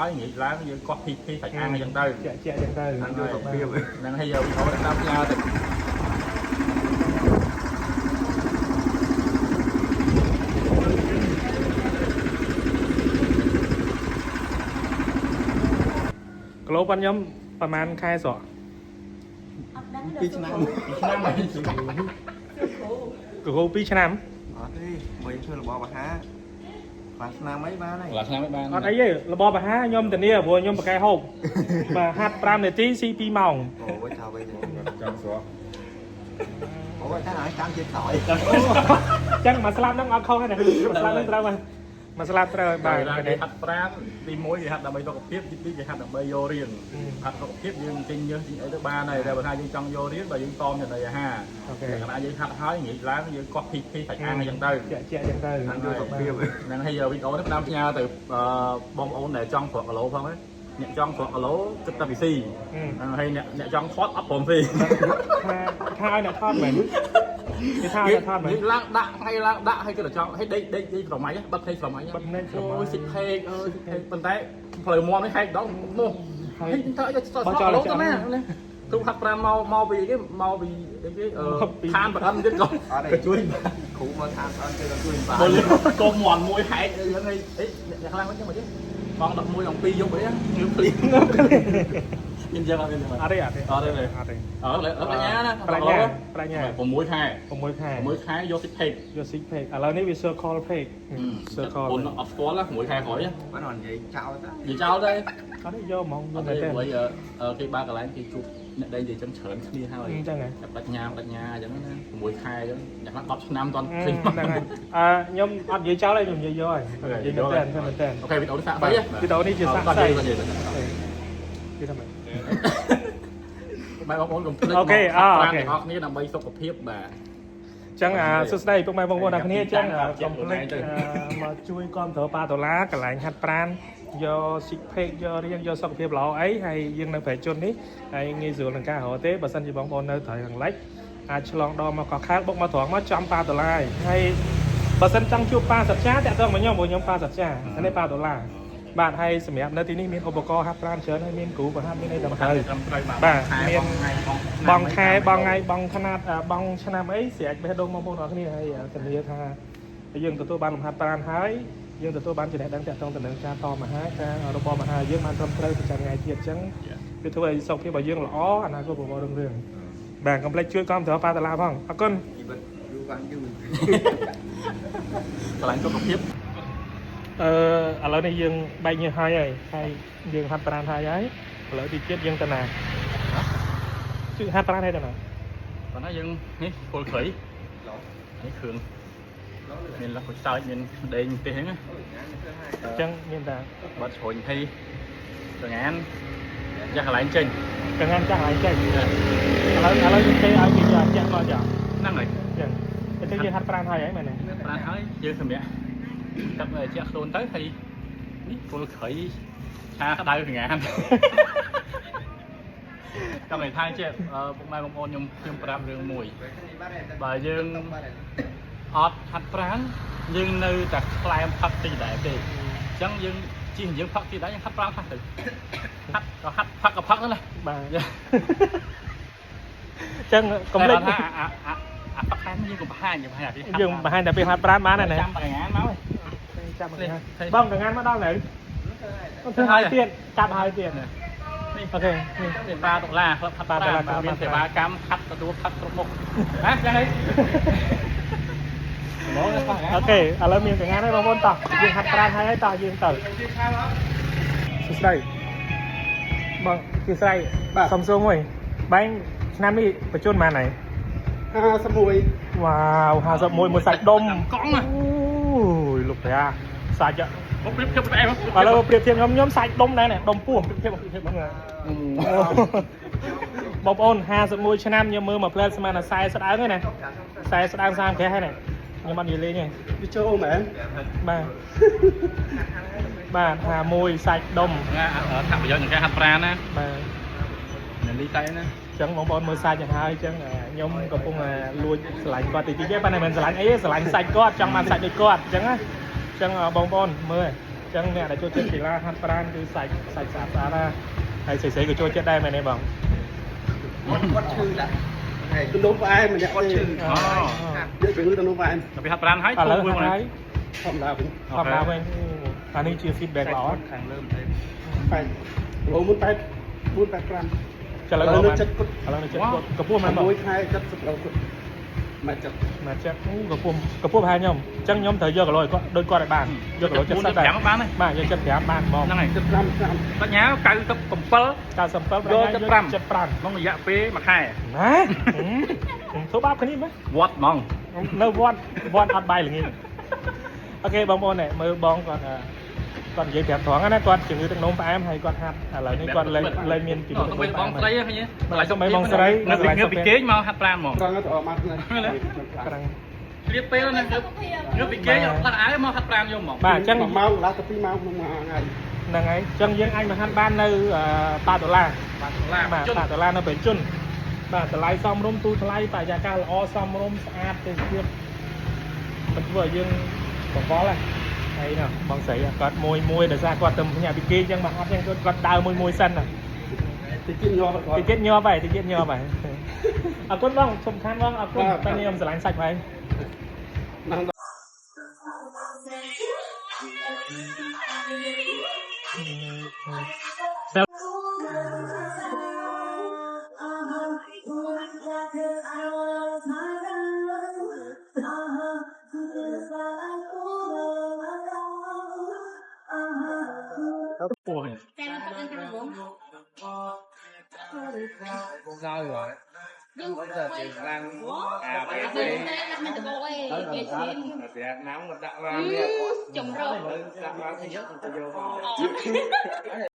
nói nghĩ lá như có khi phải ăn hay dân tư chị dân tư ăn vô tập phim đang hay giờ bị thổi đâm nhau thì Kalau pan nhómประมาณkhai sọ ពីឆ្នាំ ឆ្នាំ គឺហូ2ឆ្នាំ អត់ទេមិនធ្វើរបបអាហារបានឆ្នាំអីបានហើយ làឆ្នាំបាន អត់អីទេរបបអាហារខ្ញុំធានាព្រោះខ្ញុំបកកែហូបបាទហាត់5នាទីស៊ី2ម៉ោង អូយថាវិញ ចាំស្រួល អូយថាឲ្យតាមជាតិក្រោយ ចឹងមកស្លាប់ហ្នឹងអត់ខុសទេមកស្លាប់ហ្នឹងត្រូវហើយមកស្លាប់ត្រូវហើយបាទ គេហាត់ប្រាណទី1គេហាត់ដើម្បីសុខភាពទី2គេហាត់ដើម្បីយករៀនហាត់សុខភាពយើងទិញញើសទិញអីទៅបានហើយតែបើថាយើងចង់យករៀនបើយើងតមចំណីអាហារ អូខេ តែយើងហាត់ហើយងាកឡើងយើងកោះភីសាច់អាំងអញ្ចឹងទៅ ជាក់ចឹងទៅ បានយកទៅព្រៀប ហ្នឹងហើយវីដេអូនេះផ្ដាំផ្ញើទៅបងប្អូនដែលចង់ប្រកគីឡូផងហ្នឹងអ្នកចង់ប្រកគីឡូគិតតែពីស៊ីហើយអ្នកចង់ថតអត់ព្រមស៊ី ថាឲ្យអ្នកថតមែនគេថាឲ្យអ្នកថតមែន យើងឡើងដាក់ថ្ងៃឡើងដាក់ឲ្យគេទៅចង់ឲ្យដេកស្រមៃបិទភ្នែកស្រមៃ បិទភ្នែកស្រមៃ អូយស៊ីផេកអើយស៊ីផេកប៉ុន្តែផ្លូវមាត់នេះហែកដល់នោះហើយទៅឲ្យសតគីឡូទៅណាទូហាត់ប្រាំមកពីគេមកពីគេឋានប្រអិនទៀតក៏ជួយ គ្រូមកថាអត់គេជួយបាន បើលេងកោមន់មួយហែកអីហ្នឹងហើយអីអ្នកខ្លាំងហ្នឹងមកទៀតបង11 12យប់អីហ្នឹងគឺភ្លៀងមានចឹងអត់មានចឹង អត់ទេអត់ទេ អត់ទេ អត់ទេ បញ្ញាណា ប្រាជ្ញា 6ខែ 6ខែ 6ខែយកតិចពេក យក six pack ឥឡូវនេះវា circle pack circle អូនអត់ស្គាល់6ខែក្រោយ បានអត់និយាយចោលតា និយាយចោលទៅ អត់ទេយកហ្មង អ យក ត់ តែ ទេ តែ ព្រោះគេបើកន្លែងគេជួបអ្នកដីនិយាយចឹងច្រើនគ្នាហើយ អញ្ចឹងហ៎ បញ្ញាអញ្ចឹងណា6ខែអញ្ចឹងយ៉ាងណា10ឆ្នាំតន់ឃើញ ហ្នឹងហើយខ្ញុំអត់និយាយចោលទេខ្ញុំនិយាយយកហើយនិយាយមែនតើមែនតើ អូខេវីដេអូនេះសាកបី វីដេអូនេះជាសាកសៃគេថាម៉េច ម៉ែបងប្អូនកុំភ្លេច អូខេ ទាំង អូ អ ខេ ស់គ្នាដើម្បីសុខភាពបាទ ចឹងសួស្តីពុកម៉ែបងប្អូនអ្នកគ្នាចឹងកុំភ្លេចមកជួយគ្រប់គ្រងប៉ាដុល្លារកន្លែងហាត់ប្រាណយក six pack យករៀនយកសុខភាពល្អអីហើយយើងនៅប្រជជននេះហើយងាយស្រួលនឹងការរកទេបើសិនជាបងប្អូននៅត្រៃខាងលិចអាចឆ្លងដល់មកកោះខេត្តបុកមកត្រង់មកចំប៉ាដុល្លារហើយបើសិនចង់ជួបប៉ាសច្ចាតាក់ទងមកខ្ញុំព្រោះខ្ញុំប៉ាសច្ចានេះប៉ាដុល្លារបាទហើយសម្រាប់នៅទីនេះមានឧបករណ៍ហាត់ប្រាណច្រើនហើយមានគ្រូបង្ហាត់មានអីតាមហើយ បាទមានបងខែបងថ្ងៃបងຂະណាត់បងឆ្នាំអីស្រែកបេះដូងបងប្អូនអរគ្នាហើយធានាថាយើងទទួលបានលំហាត់ប្រាណហើយយើងទទួលបានចំណេះដឹងទាក់ទងទៅនឹងការតមអាហារការរបបអាហារយើងបានត្រឹមត្រូវប្រចាំថ្ងៃទៀតអញ្ចឹងវាធ្វើឲ្យសុខភាពរបស់យើងល្អអនាគតរបស់រឿងបាទកុំភ្លេចជួយគ្រប់គ្រងប៉ាតាឡាផងអរគុណ ជីវិតយូរបានយូរ កន្លែងសុខភាព ឥឡូវនេះយើងបែកញើសហើយយើងហាត់ប្រាណហើយឥឡូវទីទៀតយើងទៅណាជួយហាត់ប្រាណហើយទៅណា ប៉ុន្តែយើងនេះពលព្រៃនេះគ្រឿងមានលះគុយសើចមានដេញទេហ្នឹង អញ្ចឹងមានតែ បាត់ជ្រុញហើយចង្អានយ៉ាកន្លែងចេញ កងានចាស់ហើយចេះឥឡូវយើងទេឲ្យគេយកចាក់មកចា ហ្នឹងហើយ ចឹងតែយើងហាត់ប្រាណហើយមែនទេ ប្រាណហើយយើងសម្រាប់កាប់ជាក់ខ្លួនទៅហើយនេះពលព្រៃឆាក្តៅចង្អានកម្មវិធីជាពុកម៉ែបងប្អូនខ្ញុំប្រាប់រឿងមួយបើយើងអត់ហាត់ប្រាណយើងនៅតែខ្លែមផឹកទីដែរទេអញ្ចឹងយើងជិះយើងផឹកទីដែរយើងហាត់ប្រាណខ្លះទៅហាត់ផឹកក៏ផឹកហ្នឹងណា បាទ ចឹងកុំភ្លេច ថាអាផឹកខាងយើងកុំបង្ហាញយើងបង្ហាញ យើងបង្ហាញតែពេលហាត់ប្រាណបានណា ចាំតែងានមក ចាំមកបងកងានមកដល់នៅធ្វើហើយទៀតកាប់ហើយទៀតនេះអូខេនេះ សេវាតុលាក្លឹបហាត់ប្រាណមានសេវាកម្មហាត់ទទួលផឹកគ្រប់មុខណាចឹងហី អូខេឥឡូវមានកងានហើយបងប្អូនតោះយើងហាត់ប្រាណហើយតោះយើងទៅសួស្តីបងសួស្តីសុំសួរមួយបែងឆ្នាំនេះបញ្ជនបានហើយ 51 វ៉ាវ51មួយសាច់ដុំ កង់ អូយលោកតាសាច់ មកព្រៀបធៀបតែ ឥឡូវប្រៀបធៀបខ្ញុំសាច់ដុំដែរណែដុំពោះប្រៀបធៀបបងប្អូន51ឆ្នាំខ្ញុំមើលមកផ្លែស្មានតែខ្សែស្ដើងហ្នឹងណាខ្សែស្ដើង30ក្រាស់ហ្នឹងខ្ញុំអត់និយាយលេងទេ វាចូលមែន បាទបាទ51សាច់ដុំ ថាប្រយោជន៍នៃការហាត់ប្រាណណា បាទ នៅនេះតែណា ចឹងបងប្អូនមើលសាច់យ៉ាងហើយចឹងខ្ញុំកំពុងលួចស្រឡាញ់គាត់តិចតិចទេប៉ុន្តែមិនស្រឡាញ់អីទេស្រឡាញ់សាច់គាត់ចង់បានសាច់ដូចគាត់ចឹងណាចឹងបងប្អូនមើល ចឹងអ្នកដែលចូលចិត្តកីឡាហាត់ប្រាណគឺសាច់ស្អាតណាហើយស្រីៗក៏ចូលចិត្តដែរមែនទេបង គាត់ឈឺដែរហើយ ទំនុកផ្អែមម្នាក់ គាត់ឈឺ អូ យកទៅទំនុកផ្អែម ទៅហាត់ប្រាណហើយ ឥឡូវ មួយ ហើយ ធម្មតាវិញ ធម្មតាវិញអានេះជា feedback ល្អ ខាងលើមទេ 8លោមុន8 485 ឥឡូវ ឥឡូវ នៅ នៅ ចិត្ត ចិត្ត ឥឡូវនៅចិត្តគាត់កពស់មែនបង មួយខែ70លោគាត់មកចិត្ត មកចិត្តកពស់ប្រហែលខ្ញុំអញ្ចឹងខ្ញុំត្រូវយកគីឡូឲ្យគាត់ដូចគាត់ឲ្យបានយកគីឡូ70ដែរ 5បានហើយ បាទយក75បានហ្មង ហ្នឹងហើយ 75ឆ្នាំ បញ្ញា97 97 75 ក្នុងរយៈពេល1ខែ ណាធ្វើបាបគ្នាមែន វត្តហ្មង នៅវត្តអត់បាយល្ងាចអូខេបងប្អូនមើលបងគាត់គាត់និយាយប្រាប់ត្រង់ណាគាត់ជំងឺទឹកនោមផ្អែមហើយគាត់ហាត់ឥឡូវនេះគាត់លែងមានជំងឺទឹកនោមផ្អែម បងស្រីឃើញទេ បងស្រី នៅពីគេងមកហាត់ប្រាណហ្មង ត្រង់ទៅអត់មកគ្នា ក្រាំង ជ្រាបពេលណានៅពីគេងអត់ផ្លាស់អាវមកហាត់ប្រាណយកហ្មង បាទអញ្ចឹង 1ម៉ោងកន្លះទៅ2ម៉ោងក្នុងមួយថ្ងៃ ហ្នឹងហើយអញ្ចឹងយើងអាចមកហាត់បាននៅបាដុល្លារ បាទឡា បាទបាដុល្លារនៅពេលជន់បាទតម្លៃសមរម្យទូថ្លៃបរិយាកាសល្អសមរម្យស្អាតទេសភាពមិនធ្វើឲ្យយើងកង្វល់ហើយណាបងស្រីគាត់មួយដោយសារគាត់ទៅភ្ញាក់ពីគេអញ្ចឹងមកហាត់អញ្ចឹងគាត់ដើរមួយសិនណា តិចទៀតញាប់គាត់ តិចទៀតញាប់ហើយអរគុណបងសំខាន់បងអរគុណតែខ្ញុំស្រឡាញ់សាច់ហើយ ណាស់ ពោះ តែមកទៅខាងមុំ sao rồi យើង bây giờ chỉ làm អត់ទៅតែអត់មានតកអីគេឈាន Việt Nam mà đặt ជំរក vào thứ nhất mình vô